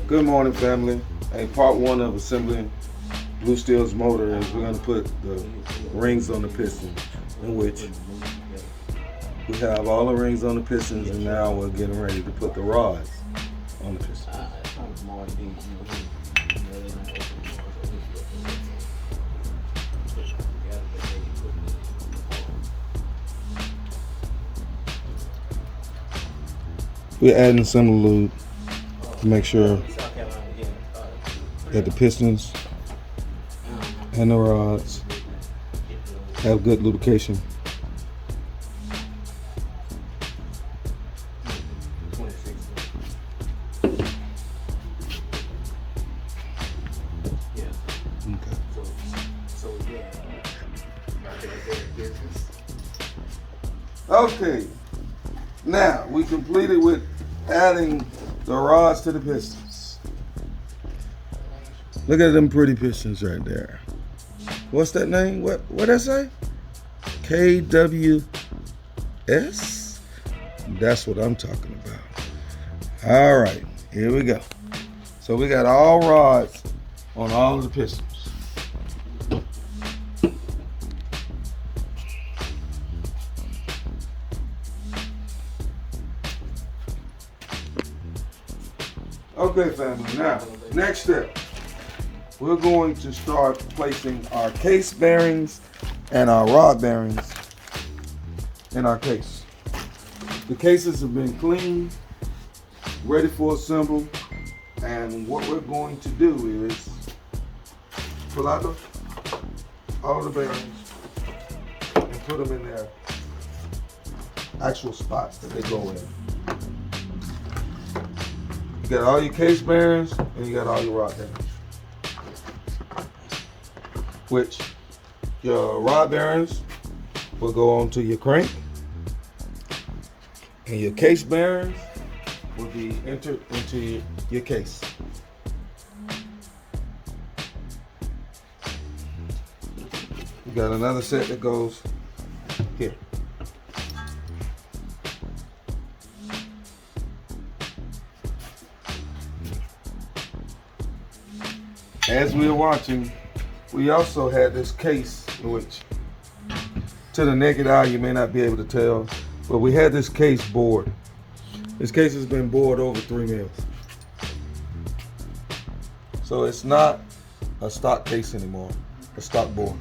Good morning, family. Hey, part one of assembling Blue Steel's motor is we're going to put the rings on the pistons, in which we have all the rings on the pistons, and now we're getting ready to put the rods on the pistons. We're adding some lube to make sure that the pistons and the rods have good lubrication. Okay, now we completed with adding the rods to the pistons. Look at them pretty pistons right there. What's that name? What did I say? KWS? That's what I'm talking about. All right, here we go. So we got all rods on all of the pistons. Okay, family, now, next step. We're going to start placing our case bearings and our rod bearings in our case. The cases have been cleaned, ready for assemble, and what we're going to do is pull out all the bearings and put them in their actual spots that they go in. You got all your case bearings and you got all your rod bearings. Which your rod bearings will go onto your crank, and your case bearings will be entered into your case. You got another set that goes here. As we were watching, we also had this case, which to the naked eye you may not be able to tell, but we had this case bored. This case has been bored over 3 mils. So it's not a stock case anymore, a stock bore.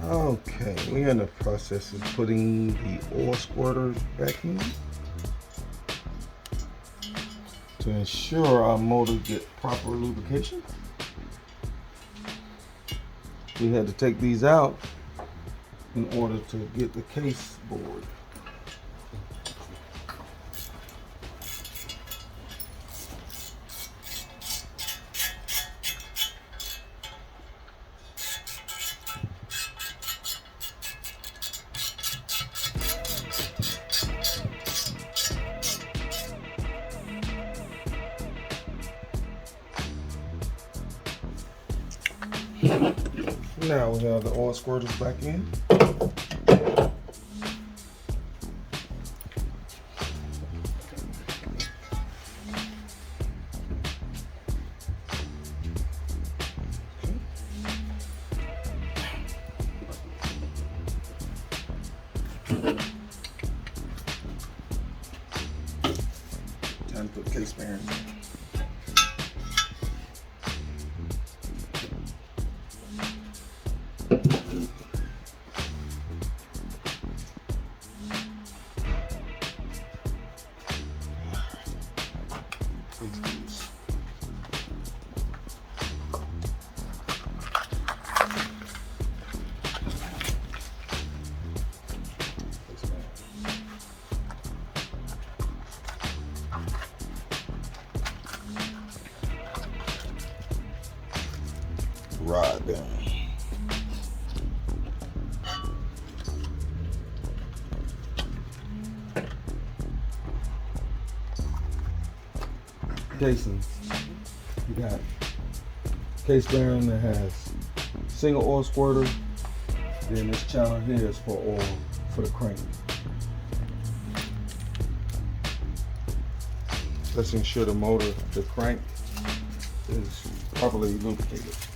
Okay, we're in the process of putting the oil squirters back in to ensure our motor get proper lubrication. We had to take these out in order to get the case board. Now we have the oil squirters back in. Time to put case bearings in. Rod bearing. casings. You got case bearing that has single oil squirter. Then this channel here is for oil for the crank. Let's ensure the motor, the crank, is properly lubricated. Just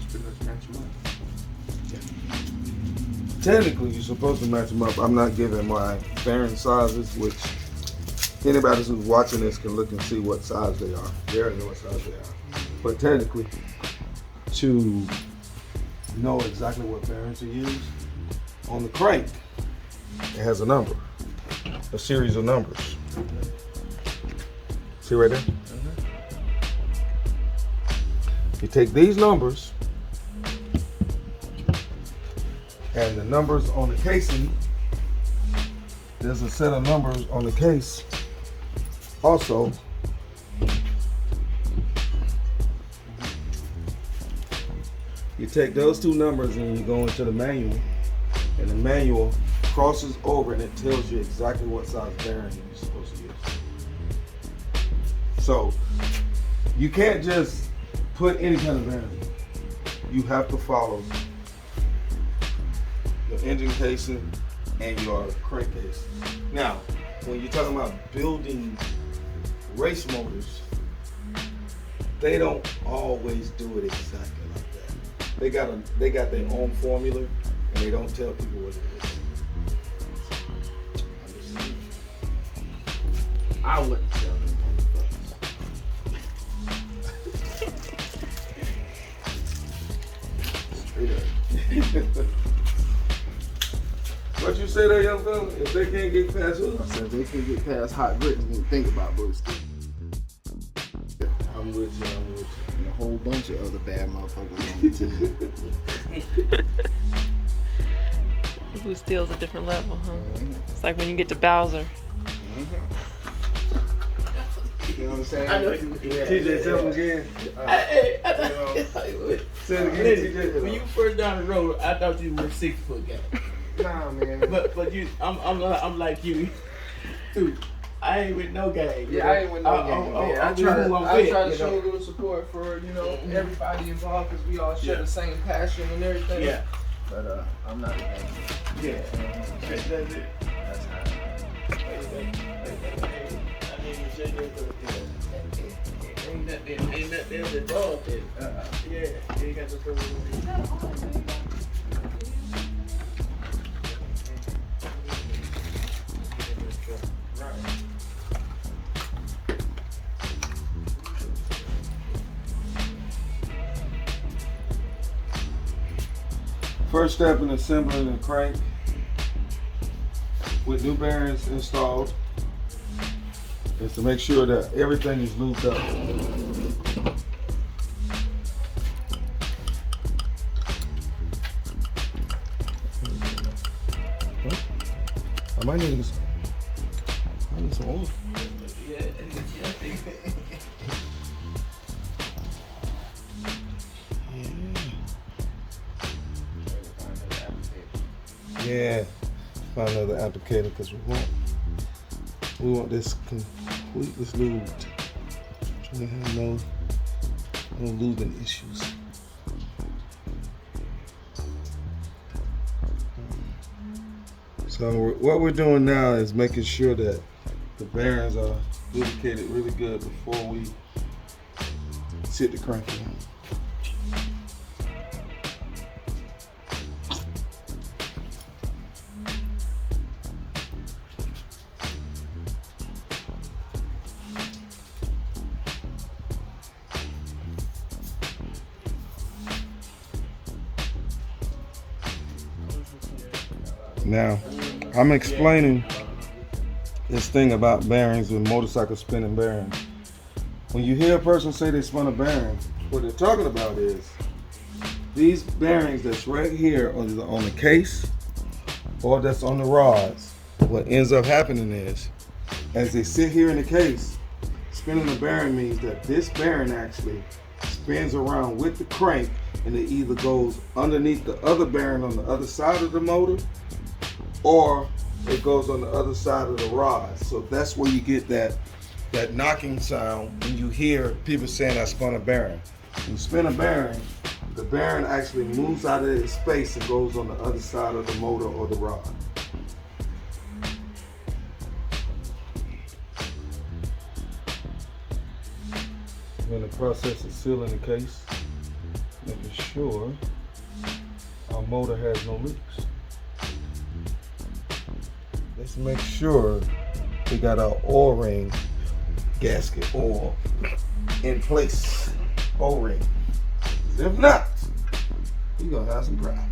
pretty much match them up. Yeah. Technically, you're supposed to match them up. I'm not giving my bearing sizes, which anybody who's watching this can look and see what size they are. They already know what size they are. But technically, to know exactly what bearings to use, on the crank, it has a number, a series of numbers. See right there? You take these numbers and the numbers on the casing, there's a set of numbers on the case also. You take those two numbers and you go into the manual, and the manual crosses over and it tells you exactly what size bearing you're supposed to use. So you can't just put any kind of bearing. You have to follow your engine casing and your crank case. Now, when you're talking about building race motors, they don't always do it exactly like that. They got their own formula, and they don't tell people what it is. I wouldn't tell them. What you say there, young fella? If they can't get past who? I said they can get past hot grits and think about boosting. I'm with you. And a whole bunch of other bad motherfuckers on the team. Blue Steel's a different level, huh? It's like when you get to Bowser. You know what I'm saying? I know you. TJ, tell him again. Say it again, TJ. When you first down the road, I thought you were a 6-foot guy. Nah, man. But you, I'm like you, too. I ain't with no game. Yeah, I ain't with no game. I try to show a little support for everybody involved because we all share the same passion and everything. Yeah. But I'm not a game. Yeah. That's it. That's how. Ain't nothing involved in. Yeah, you got to throw it. First step in assembling the crank with new bearings installed is to make sure that everything is lubed up. I might need some oil. Yeah, find another applicator because we want this completely lubed. Trying to have no lubing issues. So what we're doing now is making sure that the bearings are lubricated really good before we sit the crank in. Now, I'm explaining this thing about bearings with motorcycle spinning bearings. When you hear a person say they spun a bearing, what they're talking about is these bearings that's right here on the case or that's on the rods. What ends up happening is, as they sit here in the case, spinning the bearing means that this bearing actually spins around with the crank, and it either goes underneath the other bearing on the other side of the motor, or it goes on the other side of the rod. So that's where you get that knocking sound when you hear people saying I spun a bearing. When you spin a bearing, the bearing actually moves out of its space and goes on the other side of the motor or the rod. We're in the process of sealing the case, making sure our motor has no leaks. Let's make sure we got our O-ring gasket oil in place. O-ring. If not, we're gonna have some problems.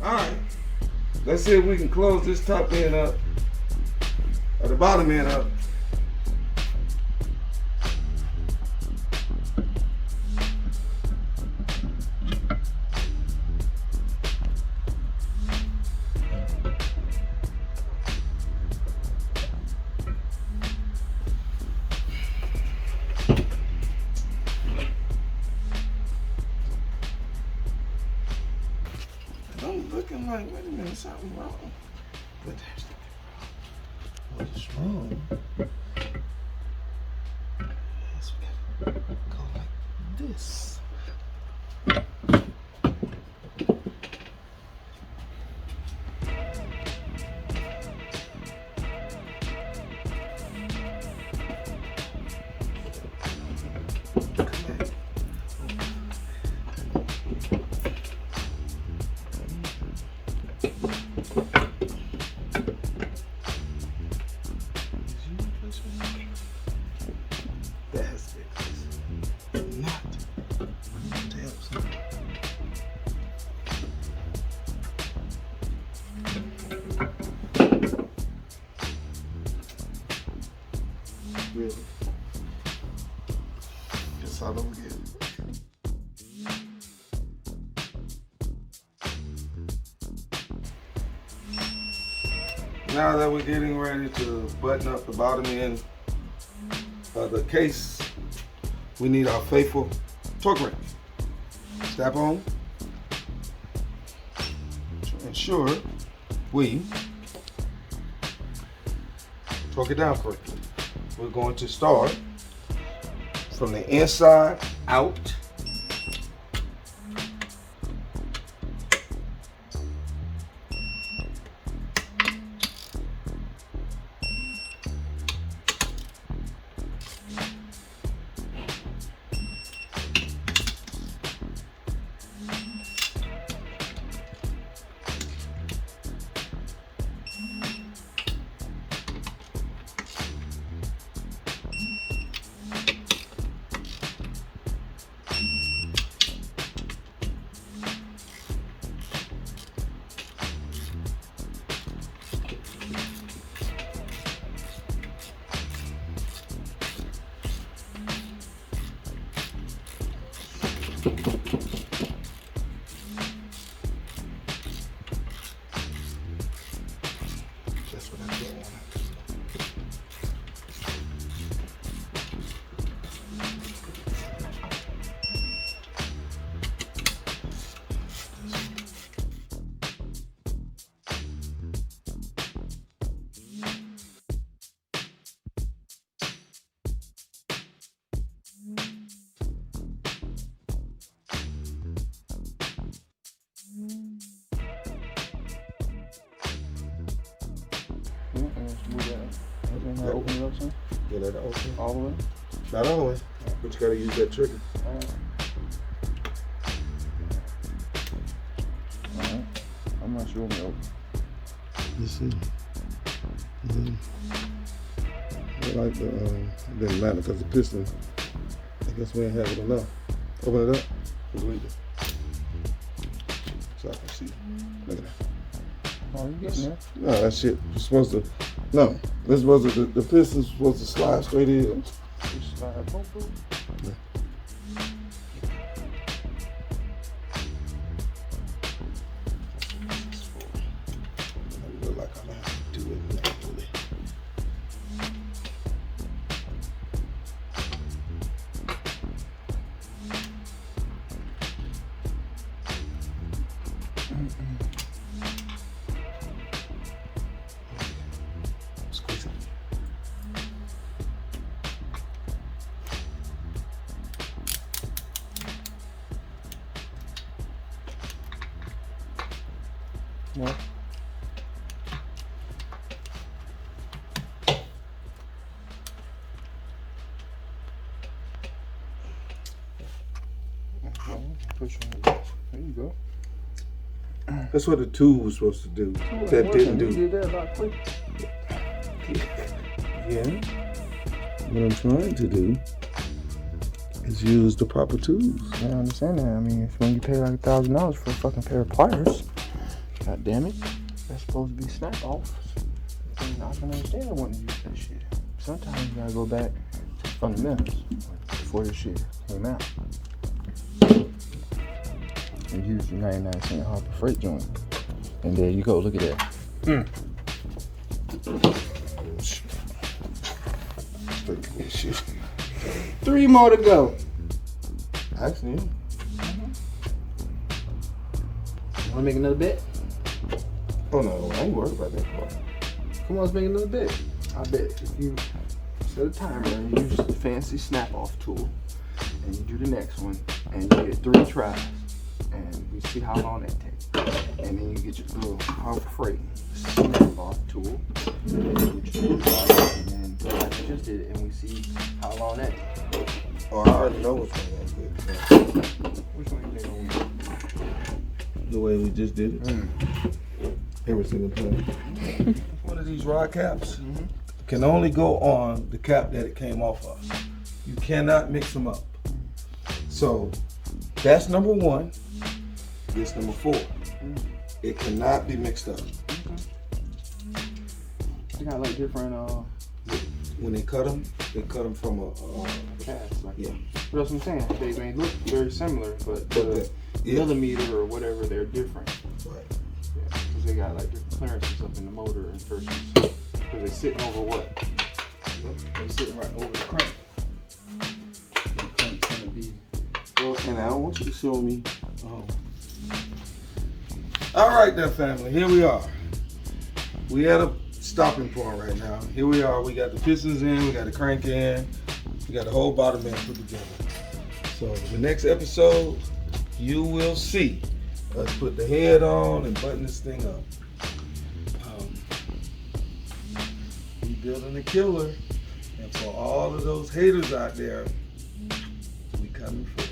Alright, let's see if we can close this top end up, or the bottom end up. I'm looking like, wait a minute, something wrong. But there's nothing wrong. What is wrong? Yes, we gotta go like this. That's it. Not to help somebody. Really? Guess I don't get it. Now that we're getting ready to button up the bottom end of the case, we need our faithful torque wrench. Strap on to ensure we torque it down correctly. We're going to start from the inside out. That's what I'm doing. Open it up, son? Yeah, let it open. All the way? Not all the way, but you gotta use that trigger. Alright. I'm not sure when it open. Let's see. I like the, it didn't matter because the piston, I guess we ain't have it enough. Open it up. Delete it. So I can see. Look at that. Oh, you getting there? No, that shit was supposed to, no. This wasn't, the piston's supposed to slide straight in. Just slide, boom, boom. I look like I'm gonna have to do it manually. Yeah. Okay, push on. There you go. That's what the tool was supposed to do. That didn't You do. did that about quick. Yeah. What I'm trying to do is use the proper tools. I understand that. I mean, if when you pay like $1,000 for a fucking pair of pliers, god damn it, that's supposed to be snap off. And I can understand I want to use that shit. Sometimes you gotta go back to the fundamentals before this shit came out. And use the 99-cent Harbor Freight joint. And there you go, look at that. Shit. 3 more to go. Actually, wanna make another bet? Oh no, I ain't worried about that part. Come on, let's make another bet. I bet if you set a timer and use the fancy snap off tool and you do the next one and you get 3 tries and we see how long that takes. And then you get your little Harbor Freight snap off tool and then you get your 2 tries and then like you just did it and we see how long that takes. Oh, I already know which one that's good. Which one you think gonna win? The way we just did it. Every single time. One of these rod caps can only go on the cap that it came off of. You cannot mix them up. So that's number 1. This number 4. It cannot be mixed up. They got like different When they cut them from a casts. Like, yeah. but that's what I'm saying. They may look very similar, but the Yeah. millimeter or whatever, they're different. Right. Yeah, because they got like different clearances up in the motor and versus because they're sitting over what? They're sitting right over the crank. The crank's gonna be. Well, and I don't want you to show me. All right, then, family. Here we are. We at a stopping point right now. Here we are. We got the pistons in. We got the crank in. We got the whole bottom end put together. So the next episode, you will see us put the head on and button this thing up. We building a killer, and for all of those haters out there, we coming for you.